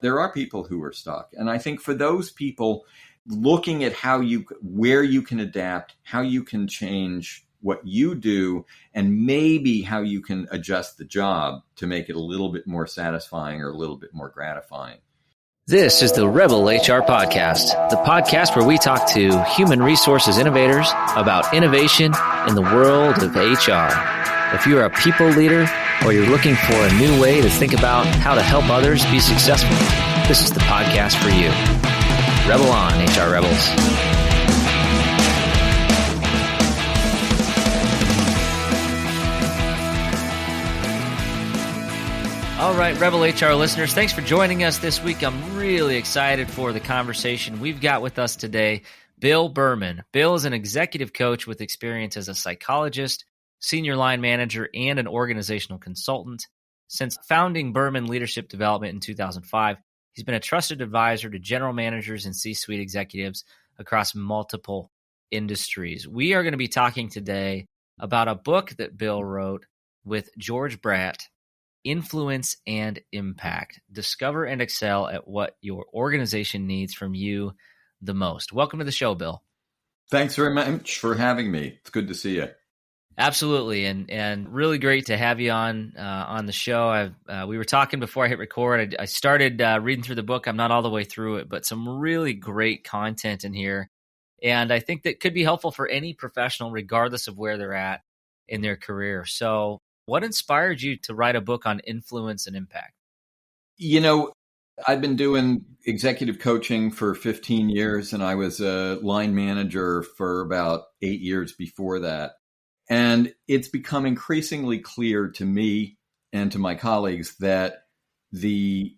There are people who are stuck. And I think for those people, looking at where you can adapt, how you can change what you do, and maybe how you can adjust the job to make it a little bit more satisfying or a little bit more gratifying. This is the Rebel HR Podcast, the podcast where we talk to human resources innovators about innovation in the world of HR. If you're a people leader or you're looking for a new way to think about how to help others be successful, this is the podcast for you. Rebel on, HR Rebels. All right, Rebel HR listeners, thanks for joining us this week. I'm really excited for the conversation we've got with us today. Bill Berman. Bill is an executive coach with experience as a psychologist, senior line manager, and an organizational consultant. Since founding Berman Leadership Development in 2005, he's been a trusted advisor to general managers and C-suite executives across multiple industries. We are going to be talking today about a book that Bill wrote with George Bradt, Influence and Impact. Discover and excel at what your organization needs from you the most. Welcome to the show, Bill. Thanks very much for having me. It's good to see you. Absolutely, and really great to have you on the show. We were talking before I hit record. I started reading through the book. I'm not all the way through it, but some really great content in here, and I think that could be helpful for any professional, regardless of where they're at in their career. So, what inspired you to write a book on influence and impact? You know, I've been doing executive coaching for 15 years, and I was a line manager for about 8 years before that. And it's become increasingly clear to me and to my colleagues that the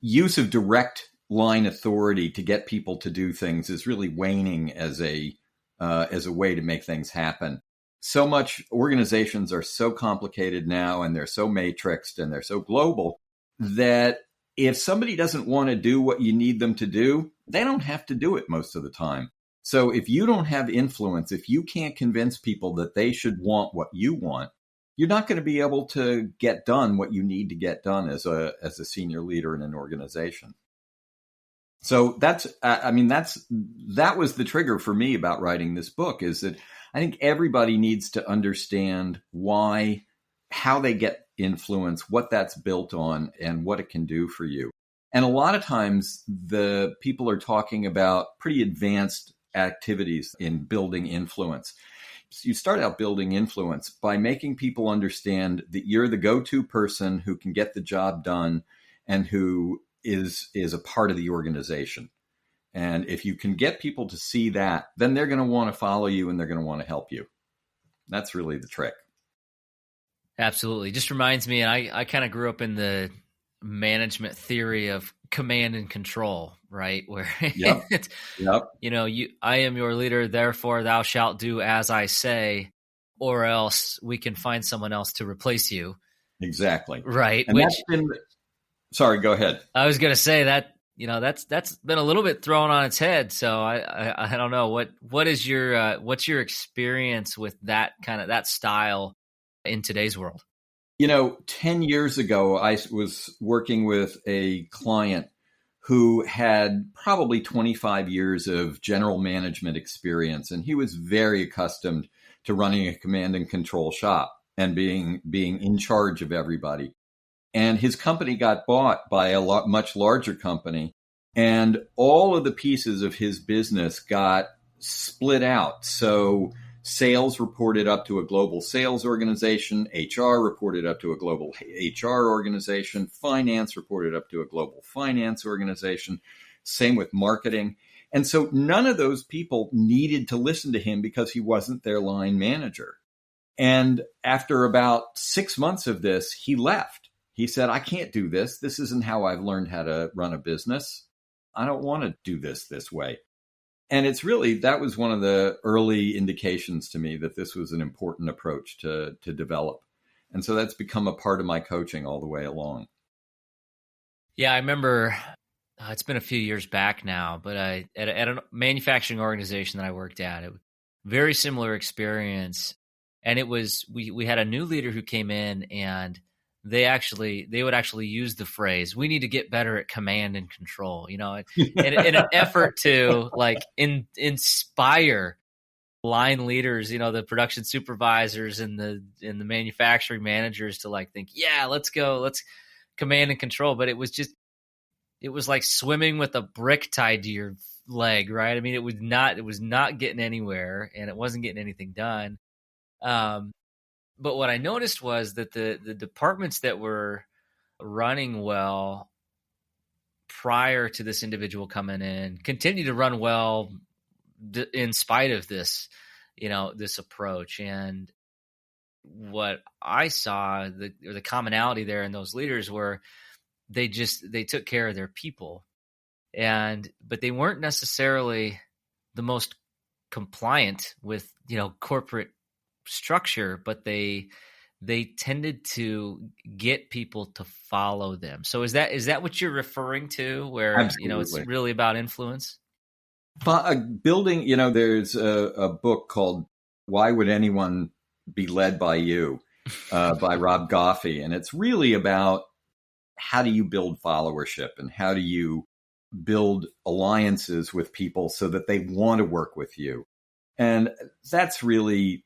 use of direct line authority to get people to do things is really waning as a way to make things happen. So much organizations are so complicated now, and they're so matrixed and they're so global that if somebody doesn't want to do what you need them to do, they don't have to do it most of the time. So if you don't have influence, if you can't convince people that they should want what you want, you're not going to be able to get done what you need to get done as a senior leader in an organization. So that was the trigger for me about writing this book, is that I think everybody needs to understand how they get influence, what that's built on, and what it can do for you. And a lot of times the people are talking about pretty advanced activities in building influence. So you start out building influence by making people understand that you're the go-to person who can get the job done and who is a part of the organization. And if you can get people to see that, then they're going to want to follow you and they're going to want to help you. That's really the trick. Absolutely. Just reminds me, and I kind of grew up in the management theory of command and control, right? Where Yep. I am your leader, therefore thou shalt do as I say, or else we can find someone else to replace you. Exactly. Right. And sorry, go ahead. I was going to say that, that's been a little bit thrown on its head. So I don't know what's your experience with that kind of that style in today's world? 10 years ago, I was working with a client who had probably 25 years of general management experience. And he was very accustomed to running a command and control shop and being in charge of everybody. And his company got bought by a much larger company. And all of the pieces of his business got split out. So sales reported up to a global sales organization. HR reported up to a global HR organization. Finance reported up to a global finance organization. Same with marketing. And so none of those people needed to listen to him because he wasn't their line manager. And after about 6 months of this, he left. He said, I can't do this. This isn't how I've learned how to run a business. I don't want to do this way. And that was one of the early indications to me that this was an important approach to develop. And so that's become a part of my coaching all the way along. Yeah, I remember it's been a few years back now, but at a manufacturing organization that I worked at, it was a very similar experience. And it was, we had a new leader who came in, and they would actually use the phrase, "We need to get better at command and control," in an effort to like inspire line leaders, the production supervisors and the manufacturing managers to like think, yeah, let's go, let's command and control. But it was like swimming with a brick tied to your leg, right? I mean, it was not getting anywhere, and it wasn't getting anything done. But what I noticed was that the departments that were running well prior to this individual coming in continue to run well in spite of this, this approach. And what I saw, the commonality there in those leaders were they took care of their people, but they weren't necessarily the most compliant with, corporate structure, but they tended to get people to follow them. So is that what you're referring to, where Absolutely. It's really about influence? Building, there's a book called "Why Would Anyone Be Led by You" by Rob Goffey, and it's really about how do you build followership and how do you build alliances with people so that they want to work with you. And that's really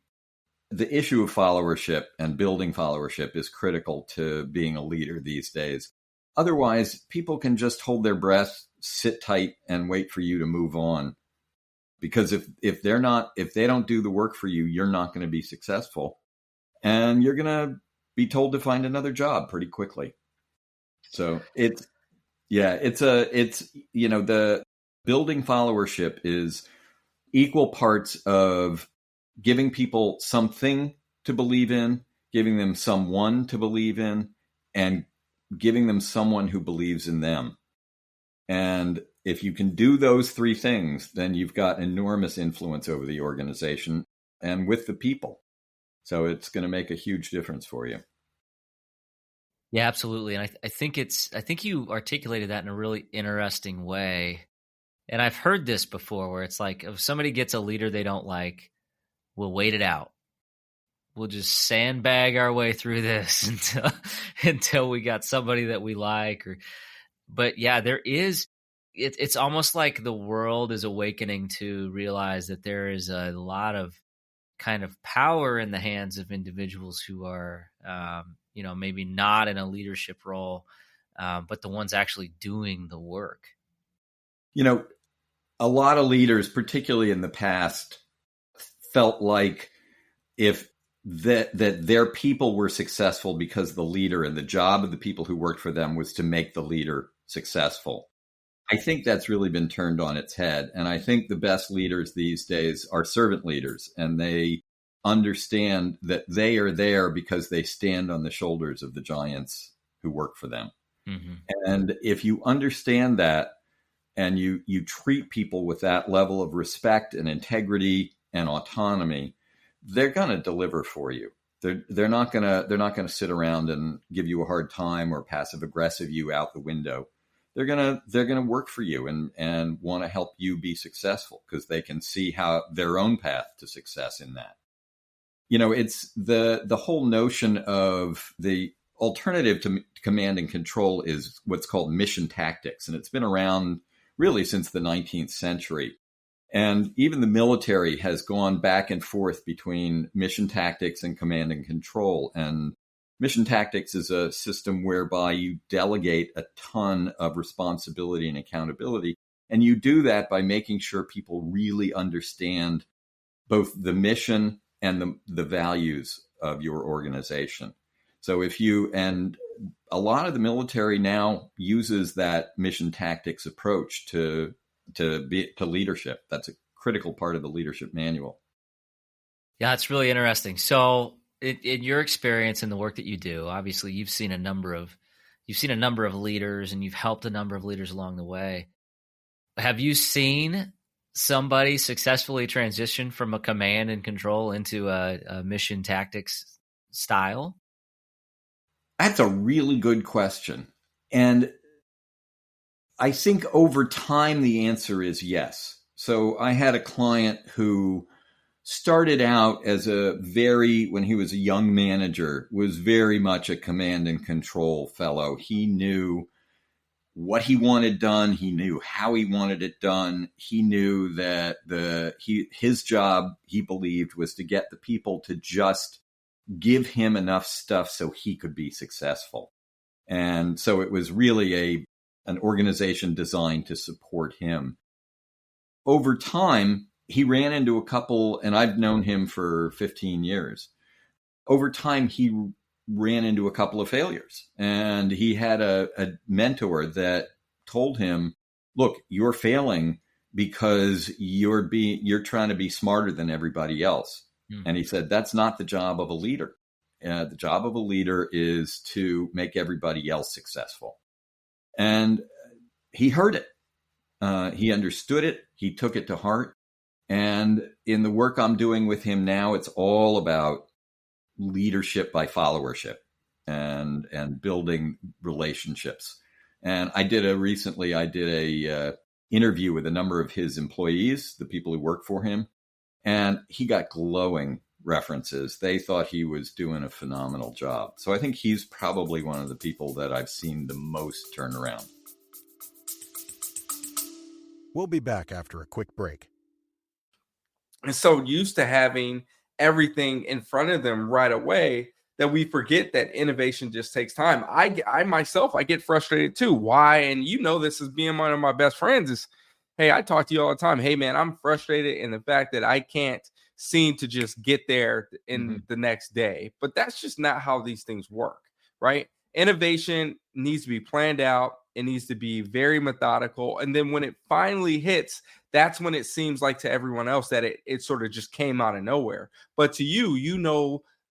the issue of followership, and building followership is critical to being a leader these days. Otherwise, people can just hold their breath, sit tight, and wait for you to move on. Because if they don't do the work for you, you're not going to be successful, and you're going to be told to find another job pretty quickly. So the building followership is equal parts of giving people something to believe in, giving them someone to believe in, and giving them someone who believes in them. And if you can do those three things, then you've got enormous influence over the organization and with the people. So it's going to make a huge difference for you. Yeah, absolutely. And I think you articulated that in a really interesting way. And I've heard this before, where it's like, if somebody gets a leader they don't like, we'll wait it out. We'll just sandbag our way through this until we got somebody that we like. But yeah, it's almost like the world is awakening to realize that there is a lot of kind of power in the hands of individuals who are, maybe not in a leadership role, but the ones actually doing the work. A lot of leaders, particularly in the past, felt like if that their people were successful because the leader, and the job of the people who worked for them was to make the leader successful. I think that's really been turned on its head. And I think the best leaders these days are servant leaders, and they understand that they are there because they stand on the shoulders of the giants who work for them. Mm-hmm. And if you understand that, and you treat people with that level of respect and integrity and autonomy, they're going to deliver for you. They're not going to sit around and give you a hard time or passive aggressive you out the window. They're going to work for you and want to help you be successful, because they can see how their own path to success in that. It's the whole notion of the alternative to command and control is what's called mission tactics. And it's been around really since the 19th century. And even the military has gone back and forth between mission tactics and command and control. And mission tactics is a system whereby you delegate a ton of responsibility and accountability. And you do that by making sure people really understand both the mission and the values of your organization. So and a lot of the military now uses that mission tactics approach to leadership. That's a critical part of the leadership manual. Yeah, it's really interesting. So in your experience and the work that you do, obviously you've seen a number of leaders, and you've helped a number of leaders along the way. Have you seen somebody successfully transition from a command and control into a mission tactics style? That's a really good question. And I think over time, the answer is yes. So I had a client who started out as when he was a young manager, was very much a command and control fellow. He knew what he wanted done. He knew how he wanted it done. He knew that his job, he believed, was to get the people to just give him enough stuff so he could be successful. And so it was really an organization designed to support him. Over time, he ran into a couple, and I've known him for 15 years. Over time, he ran into a couple of failures, and he had a mentor that told him, look, you're failing because you're trying to be smarter than everybody else. And he said, that's not the job of a leader. The job of a leader is to make everybody else successful. And he heard it. He understood it. He took it to heart. And in the work I'm doing with him now, it's all about leadership by followership and building relationships. And I did a interview with a number of his employees, the people who work for him, and he got glowing references. They thought he was doing a phenomenal job. So I think he's probably one of the people that I've seen the most turn around. We'll be back after a quick break. And so used to having everything in front of them right away that we forget that innovation just takes time. I myself, I get frustrated too. Why? And this is being one of my best friends is, hey, I talk to you all the time. Hey, man, I'm frustrated in the fact that I can't seem to just get there in the next day. But that's just not how these things work, right? Innovation needs to be planned out. It needs to be very methodical. And then when it finally hits, that's when it seems like to everyone else that it sort of just came out of nowhere. But to you,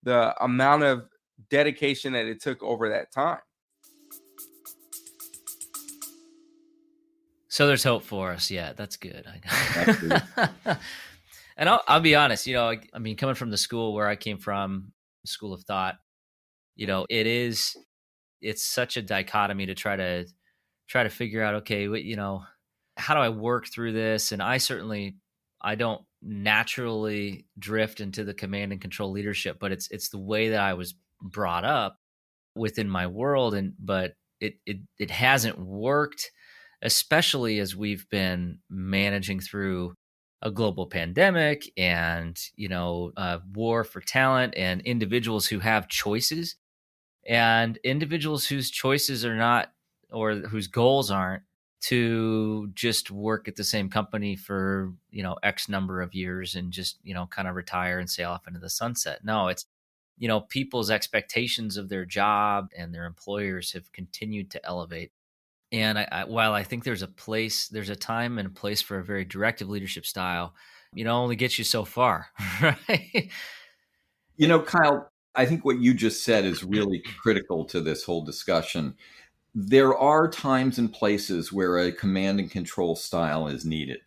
the amount of dedication that it took over that time. So there's hope for us. Yeah, that's good. And I'll be honest, coming from the school where I came from, School of Thought, it's such a dichotomy to try to figure out, okay, how do I work through this? And I don't naturally drift into the command and control leadership, but it's the way that I was brought up within my world. But it hasn't worked, especially as we've been managing through a global pandemic and, war for talent and individuals who have choices and individuals whose choices are not, or whose goals aren't to just work at the same company for, X number of years and just, kind of retire and sail off into the sunset. No, it's, people's expectations of their job and their employers have continued to elevate. And while I think there's a time and a place for a very directive leadership style, only gets you so far, right? Kyle, I think what you just said is really critical to this whole discussion. There are times and places where a command and control style is needed.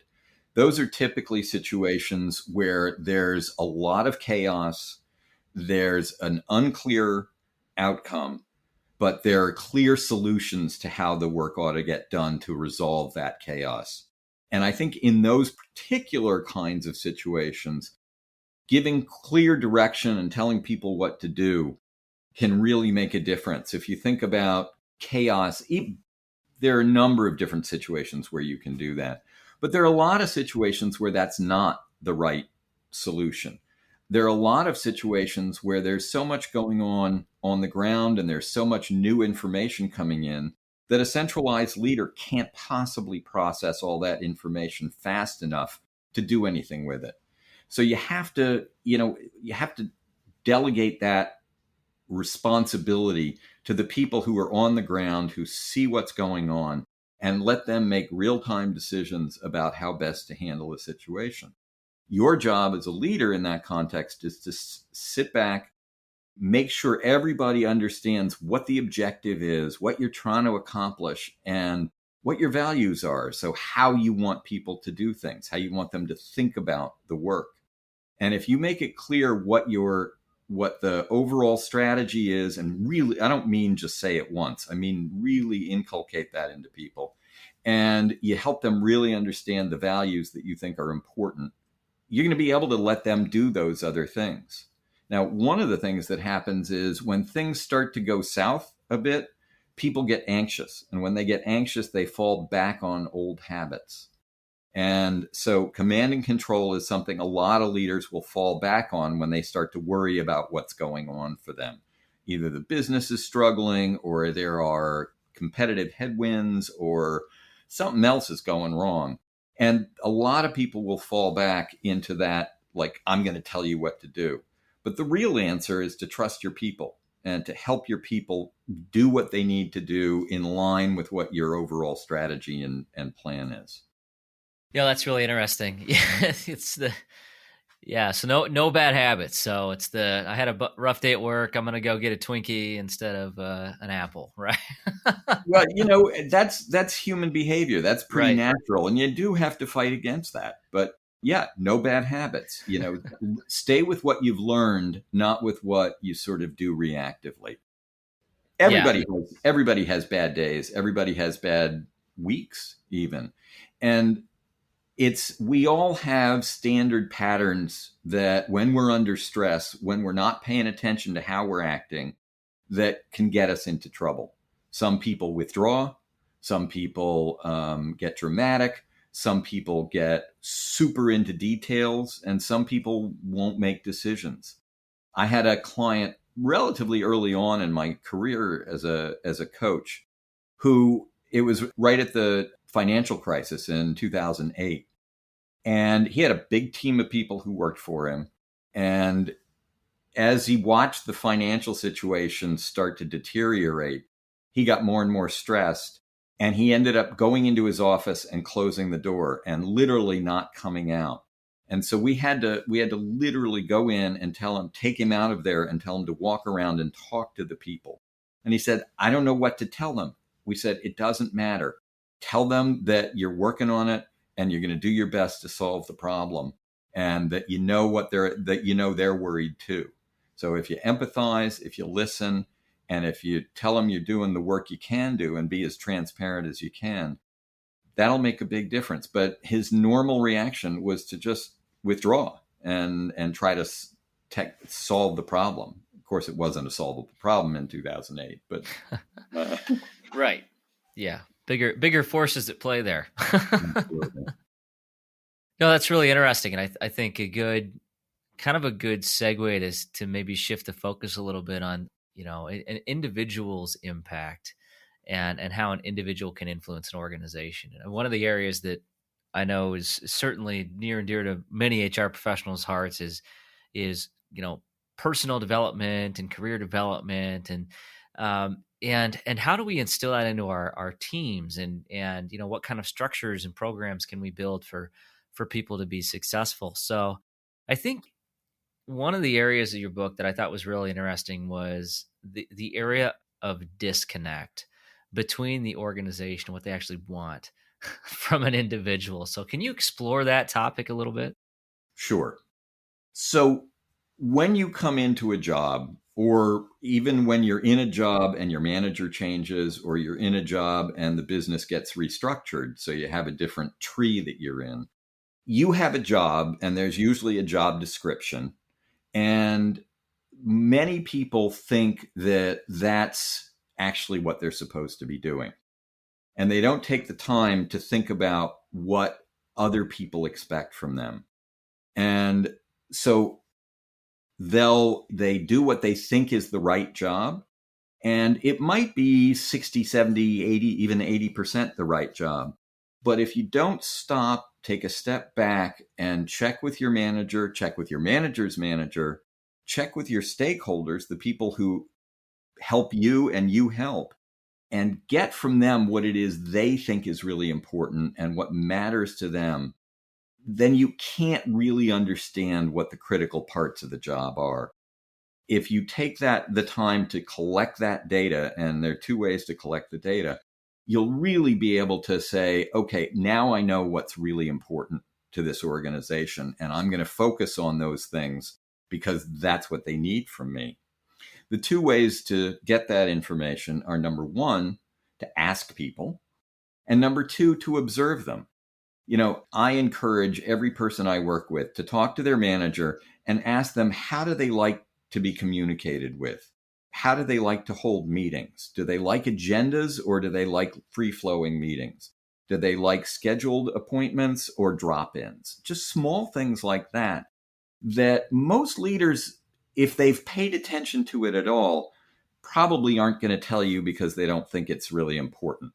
Those are typically situations where there's a lot of chaos, there's an unclear outcome, but there are clear solutions to how the work ought to get done to resolve that chaos. And I think in those particular kinds of situations, giving clear direction and telling people what to do can really make a difference. If you think about chaos, there are a number of different situations where you can do that. But there are a lot of situations where that's not the right solution. There are a lot of situations where there's so much going on the ground and there's so much new information coming in that a centralized leader can't possibly process all that information fast enough to do anything with it. So you have to delegate that responsibility to the people who are on the ground, who see what's going on, and let them make real-time decisions about how best to handle the situation. Your job as a leader in that context is to sit back, make sure everybody understands what the objective is, what you're trying to accomplish, and what your values are. So how you want people to do things, how you want them to think about the work. And if you make it clear what the overall strategy is, and really, I don't mean just say it once, I mean really inculcate that into people, and you help them really understand the values that you think are important, you're going to be able to let them do those other things. Now, one of the things that happens is when things start to go south a bit, people get anxious. And when they get anxious, they fall back on old habits. And so command and control is something a lot of leaders will fall back on when they start to worry about what's going on for them. Either the business is struggling, or there are competitive headwinds, or something else is going wrong. And a lot of people will fall back into that, like, I'm going to tell you what to do. But the real answer is to trust your people and to help your people do what they need to do in line with what your overall strategy and plan is. Yeah, that's really interesting. Yeah, so no bad habits. So it's I had a rough day at work. I'm gonna go get a Twinkie instead of an apple, right? Well, that's human behavior. That's pretty Right. natural, and you do have to fight against that. But yeah, no bad habits. Stay with what you've learned, not with what you sort of do reactively. Yeah. Everybody has bad days. Everybody has bad weeks, even, and we all have standard patterns that when we're under stress, when we're not paying attention to how we're acting, that can get us into trouble. Some people withdraw, some people get dramatic, some people get super into details, and some people won't make decisions. I had a client relatively early on in my career as a coach who, it was right at the financial crisis in 2008. And he had a big team of people who worked for him. And as he watched the financial situation start to deteriorate, he got more and more stressed. And he ended up going into his office and closing the door and literally not coming out. And so we had to literally go in and take him out of there and tell him to walk around and talk to the people. And he said, I don't know what to tell them. We said, it doesn't matter. Tell them that you're working on it and you're going to do your best to solve the problem, and that they're worried too. So if you empathize, if you listen, and if you tell them you're doing the work you can do and be as transparent as you can, that'll make a big difference. But his normal reaction was to just withdraw and try to solve the problem. Of course, it wasn't a solvable problem in 2008, but right. Yeah. Bigger forces at play there. No, that's really interesting. And I think a good segue to maybe shift the focus a little bit on, an individual's impact and how an individual can influence an organization. And one of the areas that I know is certainly near and dear to many HR professionals' hearts is personal development and career development, and how do we instill that into our teams, and what kind of structures and programs can we build for people to be successful? So I think one of the areas of your book that I thought was really interesting was the area of disconnect between the organization and what they actually want from an individual. So can you explore that topic a little bit? Sure. So when you come into a job, or even when you're in a job and your manager changes, or you're in a job and the business gets restructured, so you have a different tree that you're in, you have a job and there's usually a job description. And many people think that that's actually what they're supposed to be doing. And they don't take the time to think about what other people expect from them. And so they do what they think is the right job. And it might be 60, 70, 80, even 80% the right job. But if you don't stop, take a step back and check with your manager, check with your manager's manager, check with your stakeholders, the people who help you and you help, and get from them what it is they think is really important and what matters to them, then you can't really understand what the critical parts of the job are. If you take the time to collect that data, and there are two ways to collect the data, you'll really be able to say, okay, now I know what's really important to this organization, and I'm going to focus on those things because that's what they need from me. The two ways to get that information are, number one, to ask people, and number two, to observe them. I encourage every person I work with to talk to their manager and ask them, how do they like to be communicated with? How do they like to hold meetings? Do they like agendas or do they like free flowing meetings? Do they like scheduled appointments or drop ins? Just small things like that, that most leaders, if they've paid attention to it at all, probably aren't going to tell you because they don't think it's really important.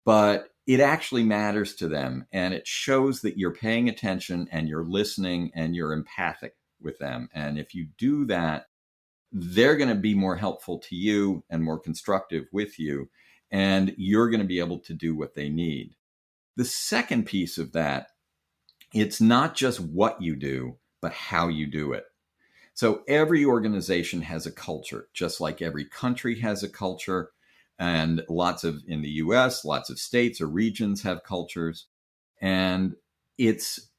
But it actually matters to them, and it shows that you're paying attention and you're listening and you're empathic with them. And if you do that, they're going to be more helpful to you and more constructive with you, and you're going to be able to do what they need. The second piece of that, it's not just what you do, but how you do it. So every organization has a culture, just like every country has a culture. And in the US, lots of states or regions have cultures. And if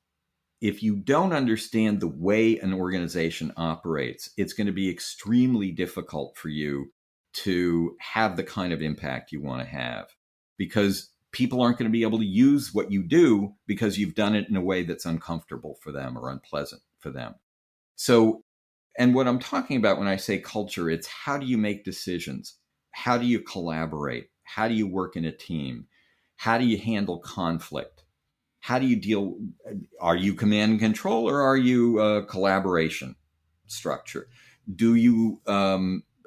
you don't understand the way an organization operates, it's going to be extremely difficult for you to have the kind of impact you want to have, because people aren't going to be able to use what you do because you've done it in a way that's uncomfortable for them or unpleasant for them. So, and what I'm talking about when I say culture, it's how do you make decisions? How do you collaborate? How do you work in a team? How do you handle conflict? How do you deal? Are you command and control, or are you a collaboration structure?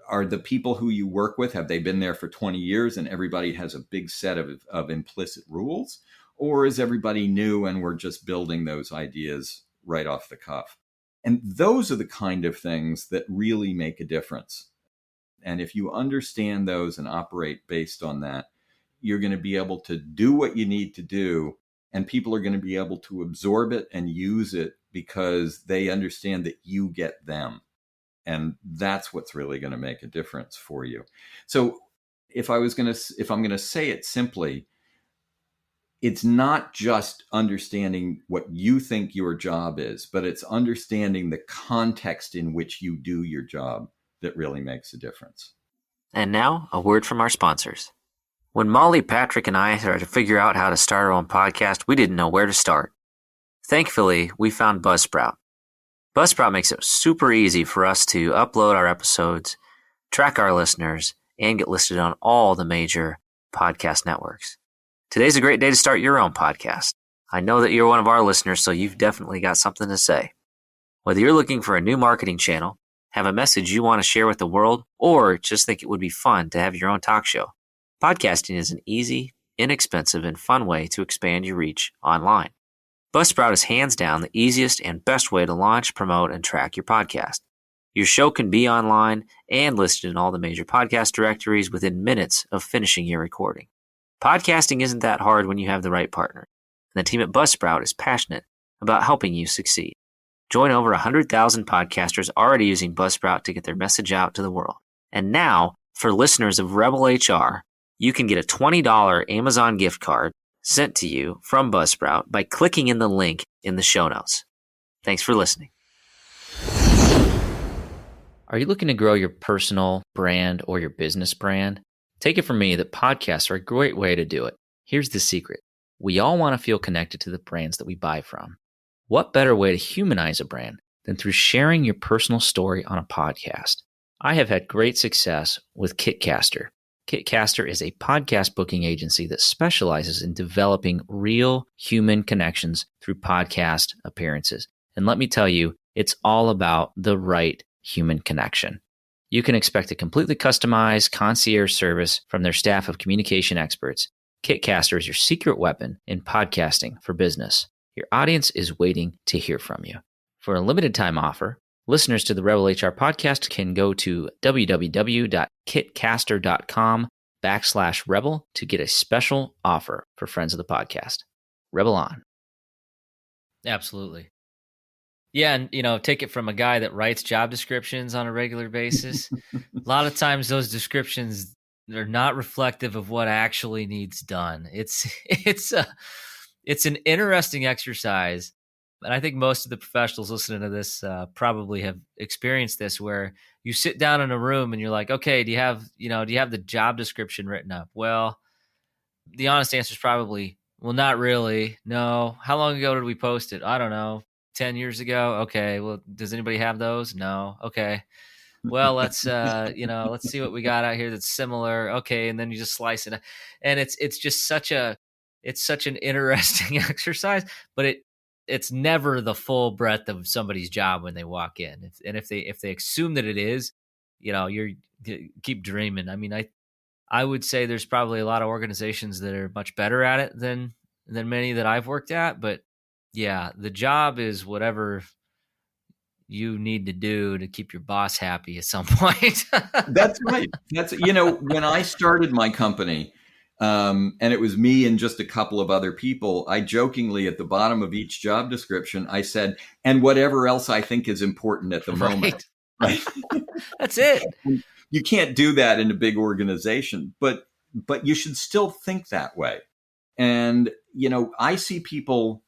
Are the people who you work with, have they been there for 20 years and everybody has a big set of implicit rules? Or is everybody new and we're just building those ideas right off the cuff? And those are the kind of things that really make a difference. And if you understand those and operate based on that, you're going to be able to do what you need to do, and people are going to be able to absorb it and use it because they understand that you get them. And that's what's really going to make a difference for you. So if I'm going to say it simply, it's not just understanding what you think your job is, but it's understanding the context in which you do your job that really makes a difference. And now, a word from our sponsors. When Molly, Patrick, and I started to figure out how to start our own podcast, we didn't know where to start. Thankfully, we found Buzzsprout. Buzzsprout makes it super easy for us to upload our episodes, track our listeners, and get listed on all the major podcast networks. Today's a great day to start your own podcast. I know that you're one of our listeners, so you've definitely got something to say. Whether you're looking for a new marketing channel, have a message you want to share with the world, or just think it would be fun to have your own talk show, podcasting is an easy, inexpensive, and fun way to expand your reach online. Buzzsprout is hands down the easiest and best way to launch, promote, and track your podcast. Your show can be online and listed in all the major podcast directories within minutes of finishing your recording. Podcasting isn't that hard when you have the right partner, and the team at Buzzsprout is passionate about helping you succeed. Join over 100,000 podcasters already using Buzzsprout to get their message out to the world. And now, for listeners of Rebel HR, you can get a $20 Amazon gift card sent to you from Buzzsprout by clicking in the link in the show notes. Thanks for listening. Are you looking to grow your personal brand or your business brand? Take it from me that podcasts are a great way to do it. Here's the secret. We all want to feel connected to the brands that we buy from. What better way to humanize a brand than through sharing your personal story on a podcast? I have had great success with Kitcaster. Kitcaster is a podcast booking agency that specializes in developing real human connections through podcast appearances. And let me tell you, it's all about the right human connection. You can expect a completely customized concierge service from their staff of communication experts. Kitcaster is your secret weapon in podcasting for business. Your audience is waiting to hear from you. For a limited time offer, listeners to the Rebel HR podcast can go to www.kitcaster.com/rebel to get a special offer for friends of the podcast. Rebel on. Absolutely. Yeah, and take it from a guy that writes job descriptions on a regular basis. A lot of times those descriptions are not reflective of what actually needs done. It's an interesting exercise. And I think most of the professionals listening to this probably have experienced this, where you sit down in a room and you're like, okay, do you have the job description written up? Well, the honest answer is probably Well, not really. No. How long ago did we post it? I don't know. 10 years ago. Okay. Well, does anybody have those? No. Okay. Well, let's see what we got out here that's similar. Okay. And then you just slice it. And it's just it's such an interesting exercise, but it's never the full breadth of somebody's job when they walk in. If they assume that it is, keep dreaming. I mean, I would say there's probably a lot of organizations that are much better at it than many that I've worked at. But yeah, the job is whatever you need to do to keep your boss happy at some point. That's right. When I started my company, and it was me and just a couple of other people, I jokingly at the bottom of each job description, I said, and whatever else I think is important at the moment. Right. That's it. You can't do that in a big organization, but you should still think that way. And, I see people,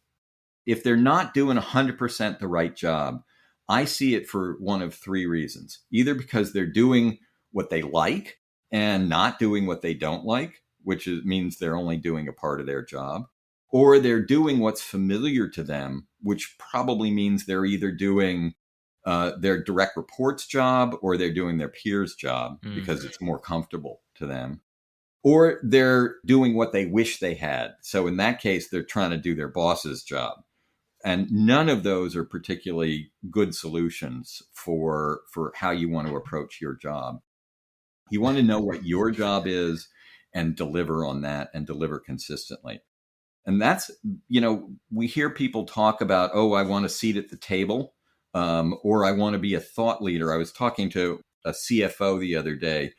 if they're not doing 100% the right job, I see it for one of three reasons. Either because they're doing what they like and not doing what they don't like, which means they're only doing a part of their job, or they're doing what's familiar to them, which probably means they're either doing their direct reports job or they're doing their peers job because it's more comfortable to them, or they're doing what they wish they had. So in that case, they're trying to do their boss's job. And none of those are particularly good solutions for how you want to approach your job. You want to know what your job is and deliver on that and deliver consistently. And that's, we hear people talk about, oh, I want a seat at the table, or I want to be a thought leader. I was talking to a CFO the other day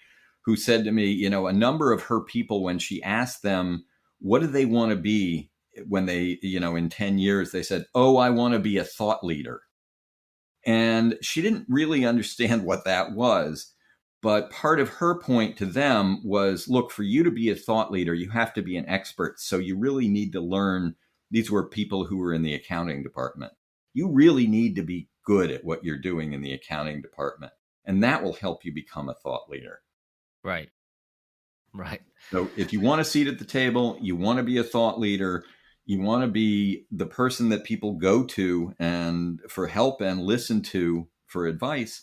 who said to me, a number of her people, when she asked them, what do they want to be when they, in 10 years, they said, oh, I want to be a thought leader. And she didn't really understand what that was. But part of her point to them was, look, for you to be a thought leader, you have to be an expert. So you really need to learn. These were people who were in the accounting department. You really need to be good at what you're doing in the accounting department. And that will help you become a thought leader. Right. So if you want a seat at the table, you want to be a thought leader, you want to be the person that people go to and for help and listen to for advice,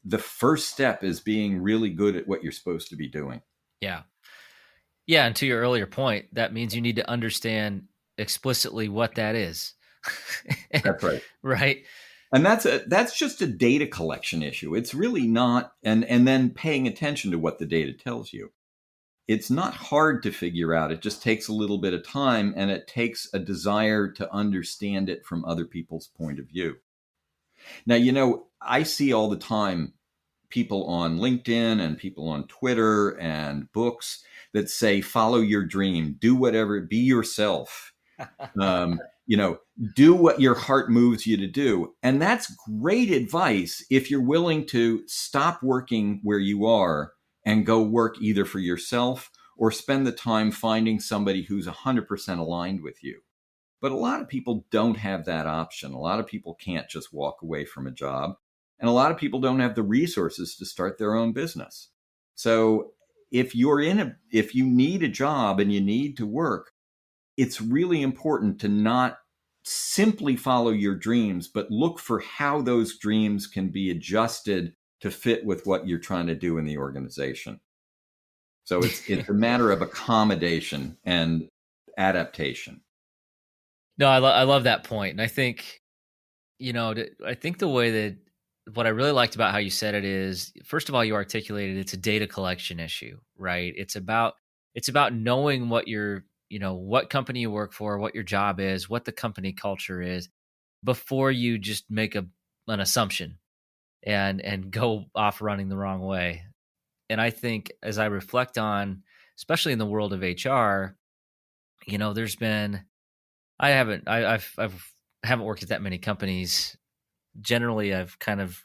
the first step is being really good at what you're supposed to be doing. Yeah. Yeah. And to your earlier point, that means you need to understand explicitly what that is. That's right. Right. And that's just a data collection issue. It's really not, and then paying attention to what the data tells you. It's not hard to figure out. It just takes a little bit of time, and it takes a desire to understand it from other people's point of view. Now, I see all the time people on LinkedIn and people on Twitter and books that say, follow your dream, do whatever, be yourself. Do what your heart moves you to do. And that's great advice if you're willing to stop working where you are and go work either for yourself or spend the time finding somebody who's 100% aligned with you. But a lot of people don't have that option. A lot of people can't just walk away from a job. And a lot of people don't have the resources to start their own business. So if you need a job and you need to work, it's really important to not simply follow your dreams, but look for how those dreams can be adjusted to fit with what you're trying to do in the organization. So it's a matter of accommodation and adaptation. No, I love that point. And I think, I think the way that what I really liked about how you said it is, first of all, you articulated it's a data collection issue, right? It's about knowing what what company you work for, what your job is, what the company culture is, before you just make an assumption and go off running the wrong way. And I think as I reflect on, especially in the world of HR, there's been, I haven't worked at that many companies. Generally, I've kind of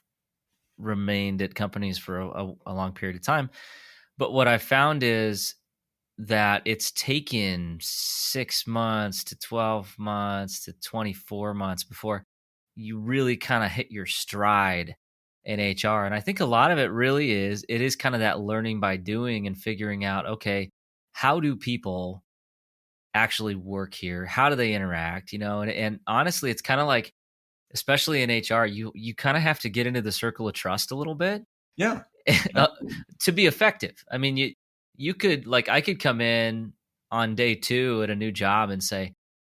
remained at companies for a long period of time. But what I found is that it's taken 6 months to 12 months to 24 months before you really kind of hit your stride in HR. And I think a lot of it really is kind of that learning by doing and figuring out, okay, how do people actually work here? How do they interact? And honestly, it's kind of like, especially in HR, you kind of have to get into the circle of trust a little bit Yeah. uh, to be effective. I mean, you could, like, I could come in on day 2 at a new job and say,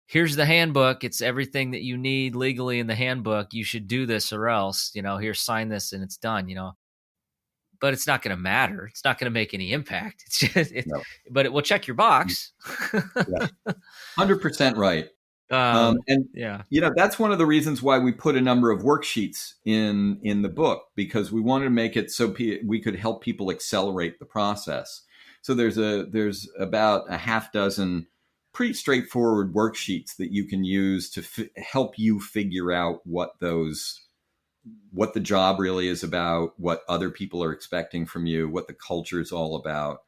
here's the handbook. It's everything that you need legally in the handbook. You should do this or else, here, sign this and it's done, but it's not going to matter. It's not going to make any impact. It's just, No. but it will check your box. Yeah. 100% right. And Yeah. that's one of the reasons why we put a number of worksheets in the book, because we wanted to make it so we could help people accelerate the process. So there's about a half dozen pretty straightforward worksheets that you can use to help you figure out what the job really is about, what other people are expecting from you, what the culture is all about.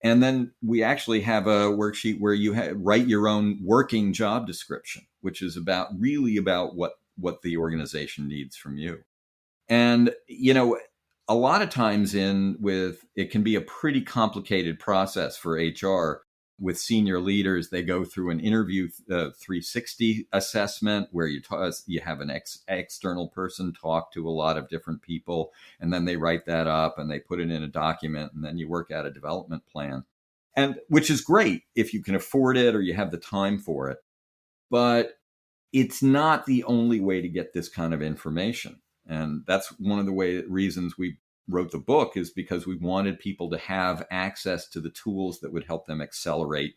And then we actually have a worksheet where you write your own working job description, which is really about what the organization needs from you. And, a lot of times it can be a pretty complicated process for HR. With senior leaders, they go through an interview 360 assessment where you have an external person talk to a lot of different people, and then they write that up and they put it in a document, and then you work out a development plan, and which is great if you can afford it or you have the time for it. But it's not the only way to get this kind of information. And that's one of the reasons we wrote the book, is because we wanted people to have access to the tools that would help them accelerate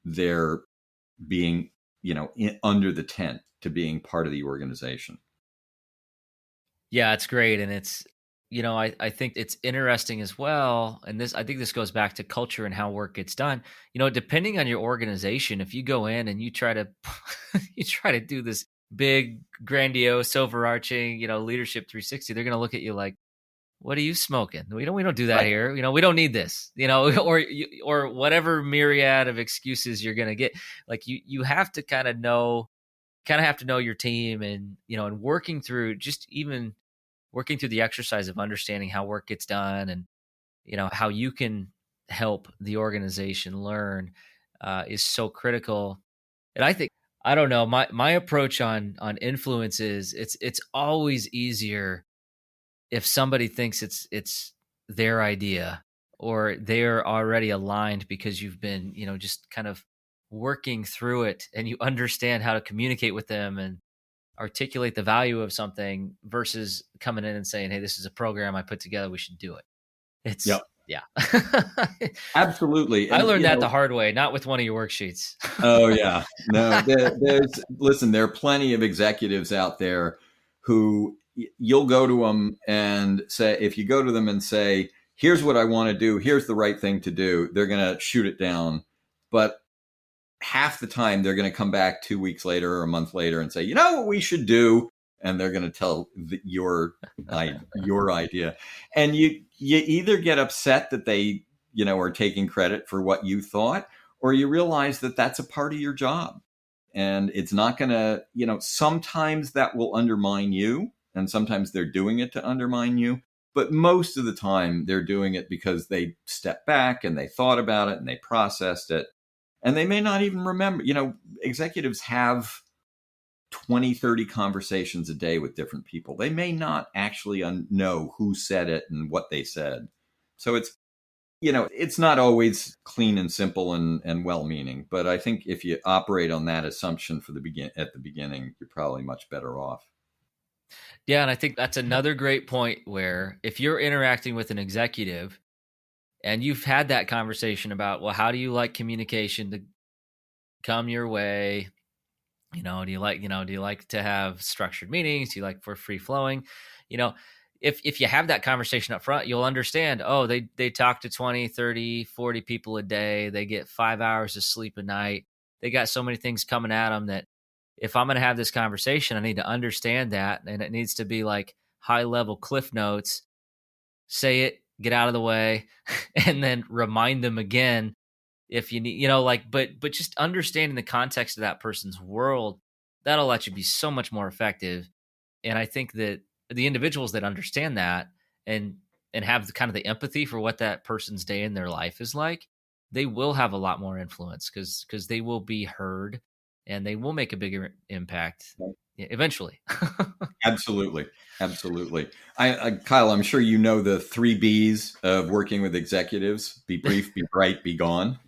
their being, under the tent to being part of the organization. Yeah, it's great. And it's, I think it's interesting as well. And I think this goes back to culture and how work gets done. Depending on your organization, if you go in and you try to, do this big, grandiose, overarching, leadership 360, they're going to look at you like, what are you smoking? We don't do that Right. here. We don't need this, or whatever myriad of excuses you're going to get. Like you have to kind of have to know your team, and, and working through the exercise of understanding how work gets done, and, how you can help the organization learn is so critical. And I don't know, my approach on influence is it's always easier if somebody thinks it's their idea, or they're already aligned because you've been, just kind of working through it, and you understand how to communicate with them and articulate the value of something, versus coming in and saying, hey, this is a program I put together, we should do it. It's Yep. Yeah. Absolutely. I And, learned that the hard way, not with one of your worksheets. Oh yeah. No, there are plenty of executives out there who you'll go to them and say, if you go to them and say, here's what I want to do, here's the right thing to do, they're going to shoot it down. But half the time they're going to come back 2 weeks later or a month later and say, you know what we should do? And they're going to tell your idea. And you either get upset that they, are taking credit for what you thought, or you realize that that's a part of your job. And it's not going to, sometimes that will undermine you, and sometimes they're doing it to undermine you. But most of the time they're doing it because they stepped back and they thought about it and they processed it. And they may not even remember, executives have 20, 30 conversations a day with different people. They may not actually know who said it and what they said. So it's not always clean and simple and well-meaning. But I think if you operate on that assumption at the beginning, you're probably much better off. Yeah, and I think that's another great point, where if you're interacting with an executive and you've had that conversation about, well, how do you like communication to come your way? Do you like to have structured meetings? Do you like for free flowing? If you have that conversation up front, you'll understand, oh, they talk to 20, 30, 40 people a day. They get 5 hours of sleep a night. They got so many things coming at them that if I'm going to have this conversation, I need to understand that. And it needs to be like high level cliff notes, say it, get out of the way, and then remind them again if you need, but just understanding the context of that person's world, that'll let you be so much more effective. And I think that the individuals that understand that and have kind of the empathy for what that person's day in their life is like, they will have a lot more influence because they will be heard and they will make a bigger impact eventually. Absolutely. Absolutely. Kyle, I'm sure you know the 3 Bs of working with executives: be brief, be bright, be gone.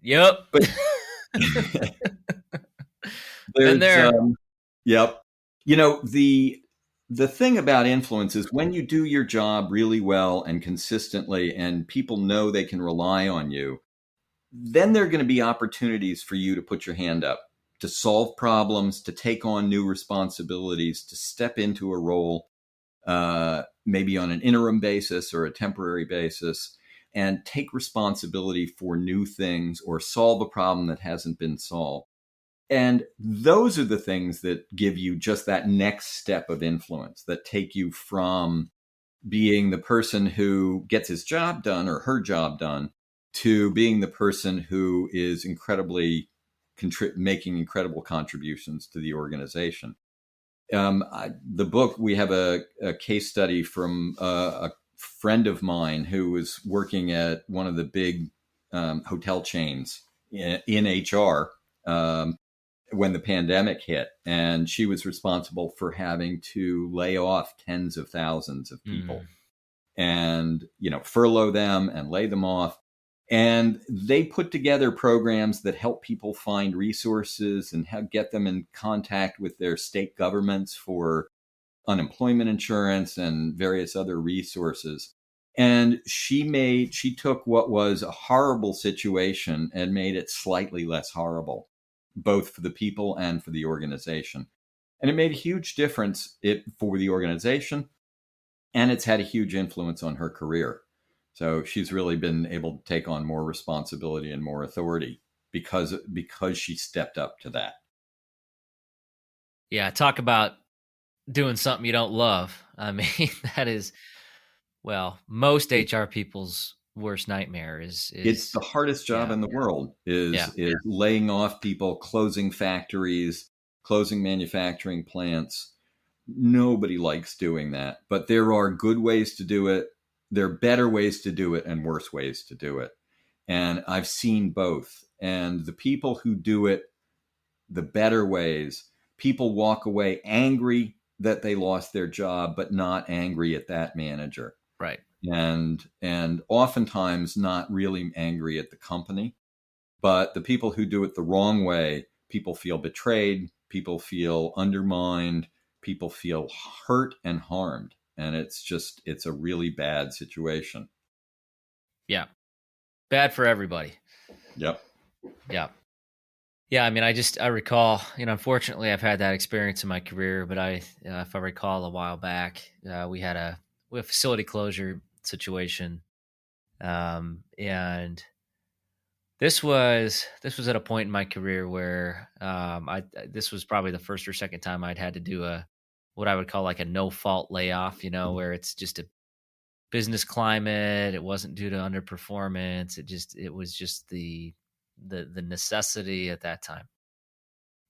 Yep. But Been there. Yep. The thing about influence is when you do your job really well and consistently, and people know they can rely on you, then there are going to be opportunities for you to put your hand up, to solve problems, to take on new responsibilities, to step into a role, maybe on an interim basis or a temporary basis, and take responsibility for new things or solve a problem that hasn't been solved. And those are the things that give you just that next step of influence, that take you from being the person who gets his job done or her job done to being the person who is making incredible contributions to the organization. The book, we have a case study from a friend of mine who was working at one of the big hotel chains in HR when the pandemic hit, and she was responsible for having to lay off tens of thousands of people and, furlough them and lay them off. And they put together programs that help people find resources and get them in contact with their state governments for unemployment insurance and various other resources. And she took what was a horrible situation and made it slightly less horrible, both for the people and for the organization. And it made a huge difference for the organization, and it's had a huge influence on her career. So she's really been able to take on more responsibility and more authority because she stepped up to that. Yeah, talk about doing something you don't love. I mean, that is, most HR people's worst nightmare is it's the hardest job in the world is laying off people, closing factories, closing manufacturing plants. Nobody likes doing that, but there are good ways to do it. There are better ways to do it and worse ways to do it. And I've seen both. And the people who do it the better ways, people walk away angry that they lost their job, but not angry at that manager. Right. And oftentimes not really angry at the company. But the people who do it the wrong way, people feel betrayed, people feel undermined, people feel hurt and harmed. And it's a really bad situation. Yeah. Bad for everybody. Yep. Yeah. Yeah. I mean, I recall, unfortunately I've had that experience in my career, but if I recall a while back, we had a facility closure situation. And this was at a point in my career where this was probably the first or second time I'd had to do what I would call like a no fault layoff, where it's just a business climate. It wasn't due to underperformance. It was just the necessity at that time.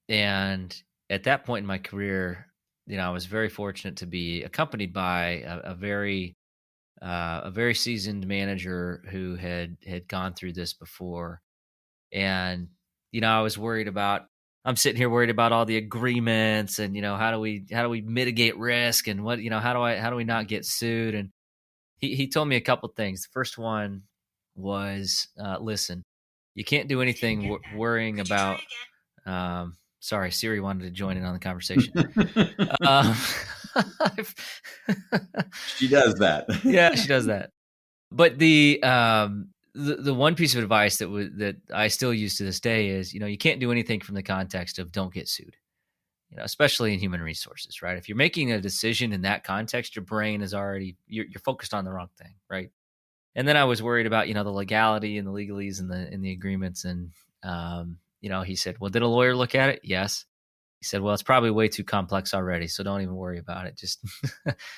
And at that point in my career, I was very fortunate to be accompanied by a very seasoned manager who had gone through this before. And, I'm sitting here worried about all the agreements and, how do we mitigate risk and what, how do we not get sued? And he told me a couple things. The first one was, listen, you can't do anything worrying about, sorry, Siri wanted to join in on the conversation. She does that. Yeah, she does that. But the one piece of advice that I still use to this day is, you can't do anything from the context of don't get sued, especially in human resources, right? If you're making a decision in that context, your brain is already, you're focused on the wrong thing, right? And then I was worried about, the legality and the legalese and the agreements. And, he said, well, did a lawyer look at it? Yes. He said, well, it's probably way too complex already, so don't even worry about it. Just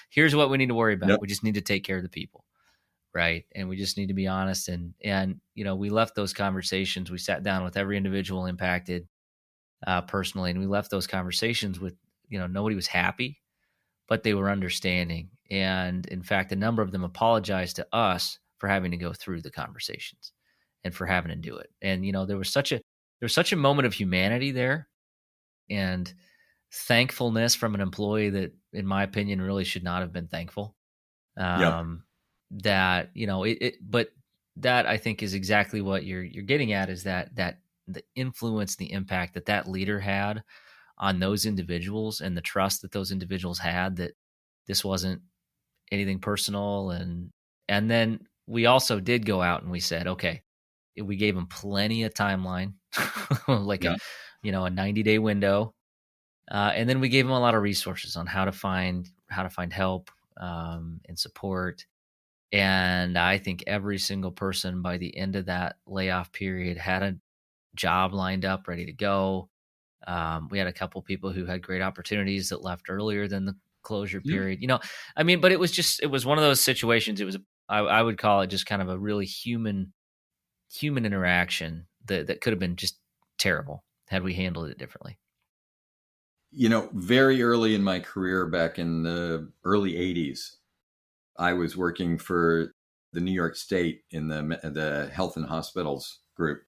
here's what we need to worry about. Yep. We just need to take care of the people. Right. And we just need to be honest. And we left those conversations. We sat down with every individual impacted personally. And we left those conversations with, nobody was happy, but they were understanding. And in fact, a number of them apologized to us for having to go through the conversations and for having to do it. And there was such a moment of humanity there and thankfulness from an employee that, in my opinion, really should not have been thankful. Yep. That but that I think is exactly what you're getting at, is that the influence, the impact that leader had on those individuals, and the trust that those individuals had that this wasn't anything personal. And then we also did go out and we said, okay, we gave them plenty of timeline, like Yeah. a 90-day window. And then we gave them a lot of resources on how to find help and support. And I think every single person by the end of that layoff period had a job lined up, ready to go. We had a couple people who had great opportunities that left earlier than the closure period. But it was one of those situations. It was, I would call it just kind of a really human interaction that could have been just terrible had we handled it differently. Very early in my career, back in the early 80s, I was working for the New York State in the Health and Hospitals group,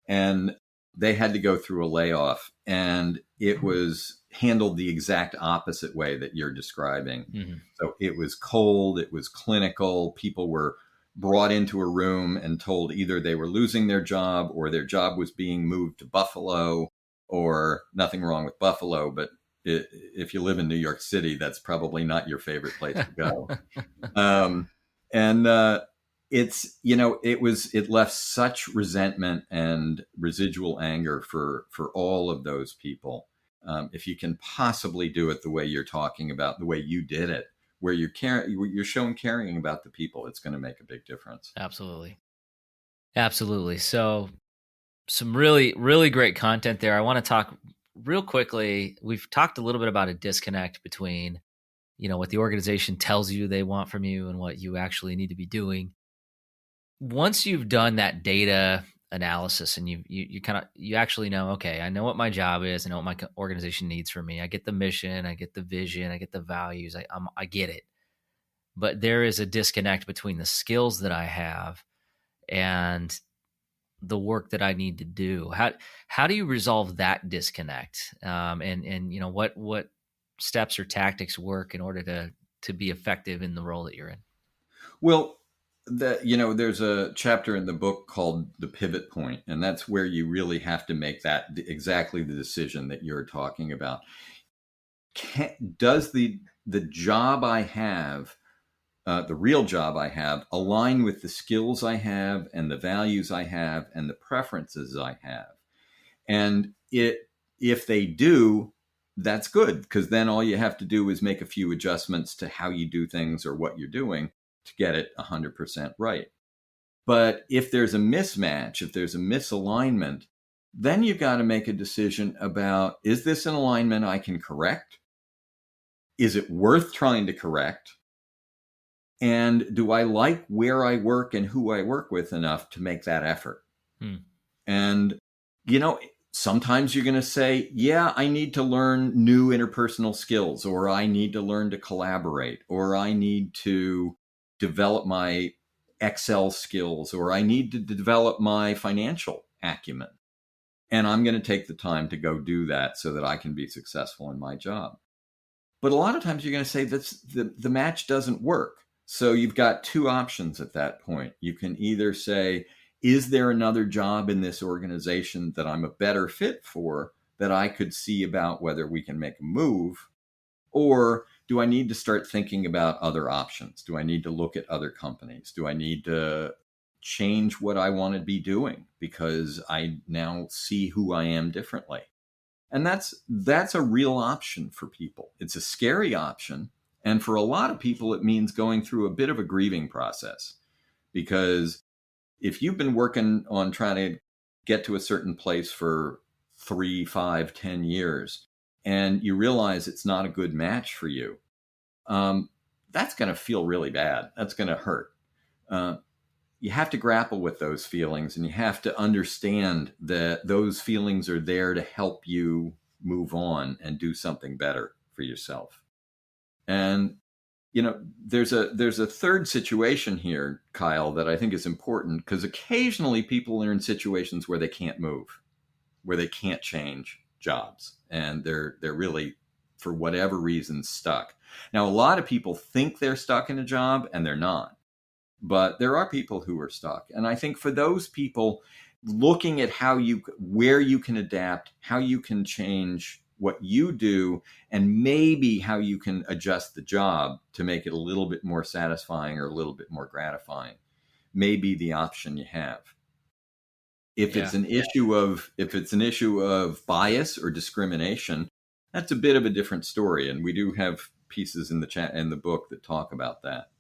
and they had to go through a layoff, and it was handled the exact opposite way that you're describing. Mm-hmm. So it was cold, it was clinical. People were brought into a room and told either they were losing their job or their job was being moved to Buffalo, or nothing wrong with Buffalo, but if you live in New York City, that's probably not your favorite place to go. It left such resentment and residual anger for all of those people. If you can possibly do it the way you're talking about, the way you did it, where you're showing caring about the people, it's going to make a big difference. Absolutely. So some really, really great content there. I want to talk real quickly. We've talked a little bit about a disconnect between, what the organization tells you they want from you and what you actually need to be doing. Once you've done that data analysis and you actually know, okay, I know what my job is, I know what my organization needs from me. I get the mission, I get the vision, I get the values, I get it. But there is a disconnect between the skills that I have and the work that I need to do. How do you resolve that disconnect? And what steps or tactics work in order to be effective in the role that you're in? Well, there's a chapter in the book called The Pivot Point, and that's where you really have to make that exactly the decision that you're talking about. Does the job I have, the real job I have, align with the skills I have and the values I have and the preferences I have? And if they do, that's good, because then all you have to do is make a few adjustments to how you do things or what you're doing to get it 100% right. But if there's a mismatch, if there's a misalignment, then you've got to make a decision about, is this an alignment I can correct? Is it worth trying to correct? And do I like where I work and who I work with enough to make that effort? And, sometimes you're going to say, yeah, I need to learn new interpersonal skills, or I need to learn to collaborate, or I need to develop my Excel skills, or I need to develop my financial acumen. And I'm going to take the time to go do that so that I can be successful in my job. But a lot of times you're going to say the match doesn't work. So you've got two options at that point. You can either say, is there another job in this organization that I'm a better fit for, that I could see about whether we can make a move? Or do I need to start thinking about other options? Do I need to look at other companies? Do I need to change what I want to be doing because I now see who I am differently? And that's a real option for people. It's a scary option. And for a lot of people, it means going through a bit of a grieving process, because if you've been working on trying to get to a certain place for 3, 5, 10 years, and you realize it's not a good match for you, that's going to feel really bad. That's going to hurt. You have to grapple with those feelings, and you have to understand that those feelings are there to help you move on and do something better for yourself. And there's a third situation here, Kyle, that I think is important, because occasionally people are in situations where they can't move, where they can't change jobs, and they're really, for whatever reason, stuck. Now, a lot of people think they're stuck in a job, and they're not. But there are people who are stuck. And I think for those people, looking at where you can adapt, how you can change what you do, and maybe how you can adjust the job to make it a little bit more satisfying or a little bit more gratifying, may be the option you have. If it's an issue of bias or discrimination, that's a bit of a different story. And we do have pieces in the book that talk about that.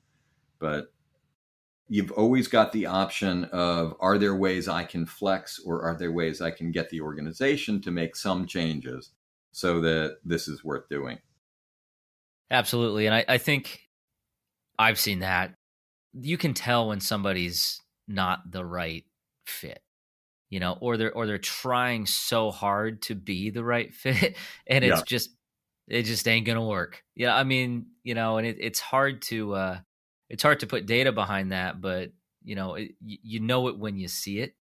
But you've always got the option of, are there ways I can flex, or are there ways I can get the organization to make some changes so that this is worth doing? Absolutely. And I think I've seen that. You can tell when somebody's not the right fit, or they're trying so hard to be the right fit, and it just ain't gonna work. Yeah, I mean, and it's hard to put data behind that, but you know it when you see it.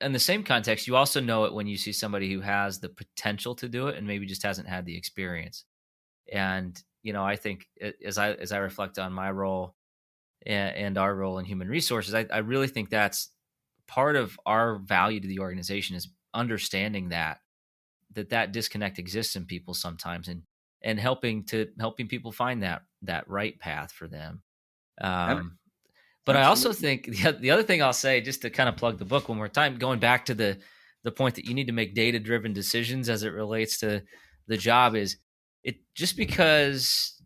In the same context, you also know it when you see somebody who has the potential to do it and maybe just hasn't had the experience. And I think as I reflect on my role and our role in human resources, I really think that's part of our value to the organization, is understanding that disconnect exists in people sometimes, and helping people find that right path for them. But I also think the other thing I'll say, just to kind of plug the book one more time, going back to the point that you need to make data-driven decisions as it relates to the job, is it just because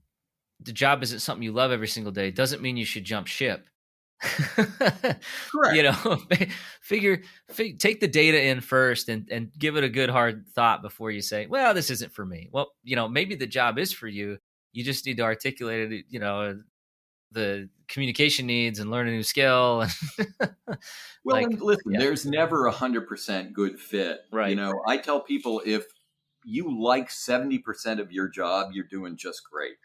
the job isn't something you love every single day doesn't mean you should jump ship. Correct. Take the data in first and give it a good hard thought before you say, well, this isn't for me. Well, maybe the job is for you. You just need to articulate it, the communication needs and learn a new skill. Well, and listen, there's never 100% good fit. Right. I tell people, if you like 70% of your job, you're doing just great.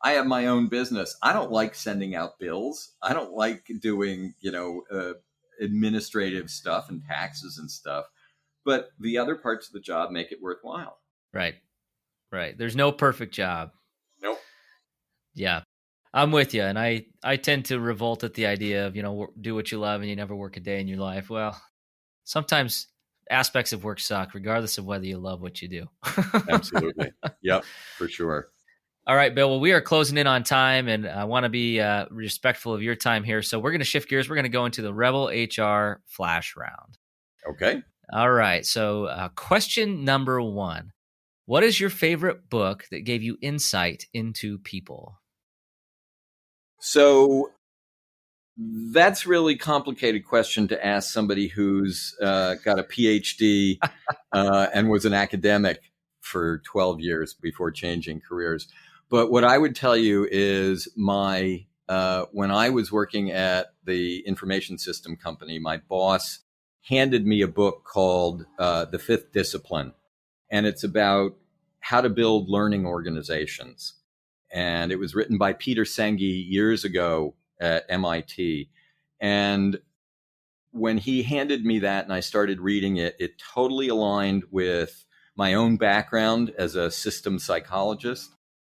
I have my own business. I don't like sending out bills. I don't like doing, administrative stuff and taxes and stuff. But the other parts of the job make it worthwhile. Right. There's no perfect job. Nope. Yeah, I'm with you. And I tend to revolt at the idea of, do what you love and you never work a day in your life. Well, sometimes aspects of work suck, regardless of whether you love what you do. Absolutely. Yep, for sure. All right, Bill. Well, we are closing in on time, and I want to be respectful of your time here. So we're going to shift gears. We're going to go into the Rebel HR Flash Round. Okay. All right. So question number 1. What is your favorite book that gave you insight into people? So that's really complicated question to ask somebody who's got a PhD and was an academic for 12 years before changing careers. But what I would tell you is when I was working at the information system company, my boss handed me a book called The Fifth Discipline. And it's about how to build learning organizations. And it was written by Peter Senge years ago at MIT. And when he handed me that and I started reading it, it totally aligned with my own background as a system psychologist.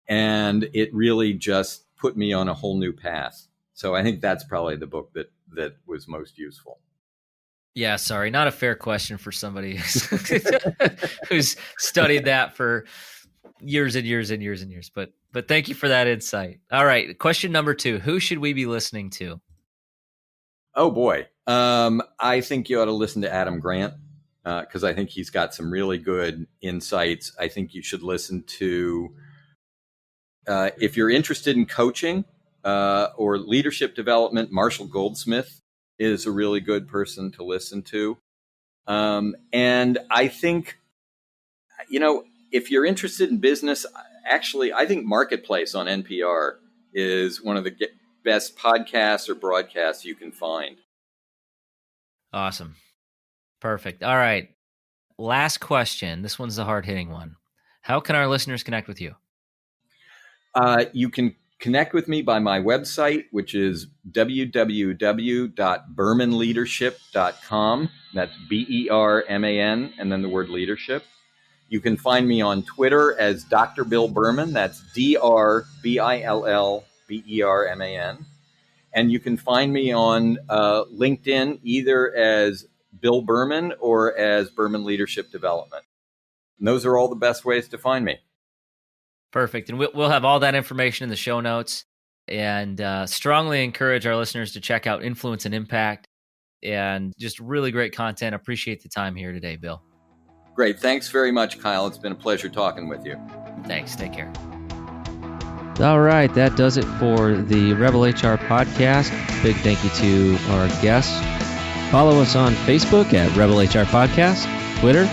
And it really just put me on a whole new path. So I think that's probably the book that was most useful. Yeah, sorry, not a fair question for somebody who's studied that for years and years and years and years. But thank you for that insight. All right, question number 2: who should we be listening to? Oh boy, I think you ought to listen to Adam Grant because I think he's got some really good insights. I think you should listen to, if you're interested in coaching or leadership development, Marshall Goldsmith is a really good person to listen to. And I think, if you're interested in business, actually, I think Marketplace on NPR is one of the best podcasts or broadcasts you can find. Awesome. Perfect. All right. Last question. This one's the hard-hitting one. How can our listeners connect with you? You can connect with me by my website, which is www.bermanleadership.com. That's BERMAN and then the word leadership. You can find me on Twitter as Dr. Bill Berman. That's DRBILLBERMAN. And you can find me on LinkedIn either as Bill Berman or as Berman Leadership Development. And those are all the best ways to find me. Perfect. And we'll have all that information in the show notes, and strongly encourage our listeners to check out Influence and Impact, and just really great content. Appreciate the time here today, Bill. Great. Thanks very much, Kyle. It's been a pleasure talking with you. Thanks. Take care. All right. That does it for the Rebel HR podcast. Big thank you to our guests. Follow us on Facebook at Rebel HR Podcast, Twitter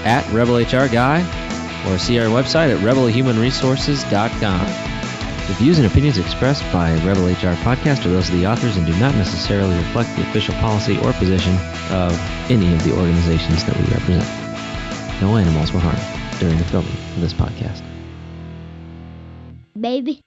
at Rebel HR Guy, or see our website at rebelhumanresources.com. The views and opinions expressed by Rebel HR Podcast are those of the authors and do not necessarily reflect the official policy or position of any of the organizations that we represent. No animals were harmed during the filming of this podcast. Baby.